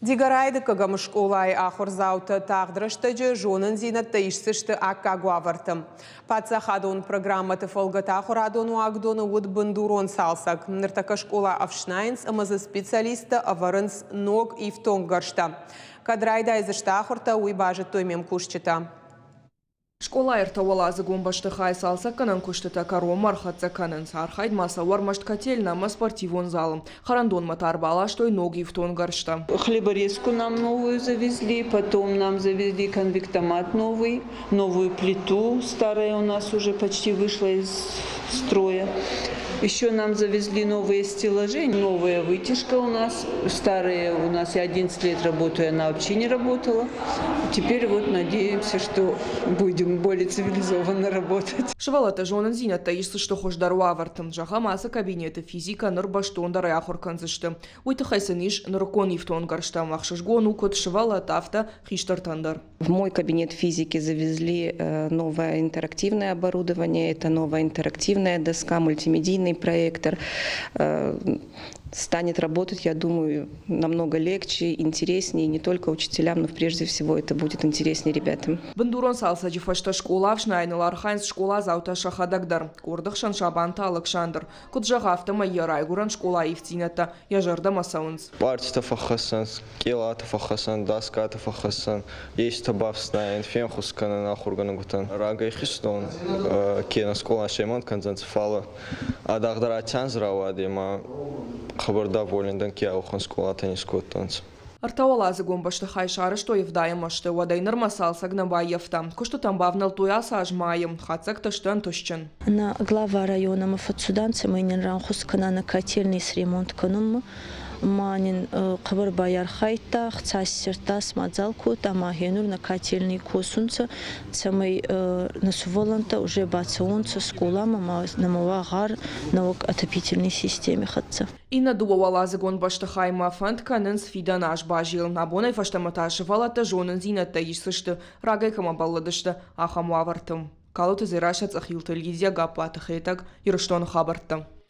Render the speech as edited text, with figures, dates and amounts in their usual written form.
Дигарайды кагам школай ахорзауты тағдырыштыжы жонын зинатты ишсішті акка гуавартым. Патса хадон программаты фолгата ахурадону агдону уд бандурон салсак. Ныртака школа авшнайнс амазы специалисты аварынс ног и втон гаршта. Кадрайда изышта ахурта уйбажы тоймем кушчита. Школа иртауалазы гомбашты хай салса канан куштыта каро мархатца канан сархайд маса вармашт котельнама спортивон залом. Харандон матарбала, что и ноги в тон горшта. Хлеборезку нам новую завезли, потом нам завезли конвектомат новый, новую плиту, старая у нас уже почти вышла из строя. Еще нам завезли новые стеллажи, новая вытяжка у нас. Старые у нас я 11 лет работаю, она вообще не работала. Теперь вот надеемся, что будем более цивилизованно работать. Швалата жонын зинатта ишсы что хош даруавартым. Жаха маса кабинеты физика ныр баштон дара яхорканзышты. Уйты хайсаниш ныркон ифтон гаршта махшашгону кот швалата авто хиштартандар. В мой кабинет физики завезли новое интерактивное оборудование. Это новая интерактивная доска, мультимедийный проектор. Станет работать, я думаю, намного легче, интереснее, не только учителям, но прежде всего это будет интереснее ребятам. Бандурон салса джифашта школа вшнайныл архайнс школа заута шахадагдар. Курдых шаншабанта Александр. Куджагавта майя райгуран школа ифтината. Яжарда масаунс. Партита фахасан, келата фахасан, даската фахасан. Есть табавснайн, фенхускана нахургана гутан. Рага и хистон. Кена школа шейман канзанцефала. А дагдара тянзрава дима. Хабарда волиндан кияухан школа теннискоттанц. Артауалазы гомбашты хай шары что евдаймашты. Вадайныр масалса гнабаевта. Кушты там бавнал туяса ажмаем. Хацак таштан тощен. На глава района Мафацуданцы мы не ранхускана на котельный с ремонтканом. Манин қабыр баяр хайта, хцас сертас мадзалку, тама генур на котельный косунца, цамай насуваланта уже бацаунца скулама намова гар на отопительной системе хатца. И на дуалазы гонбашты хай мафант каненс фидан аж бажил. Набонай фаштаматаши валата жонын зинатта ишсышты. Рагай камабалладышты ахамуавартым. Калуты зирашац ахил телевизия гапаты хейтаг ирыштон хабарттым.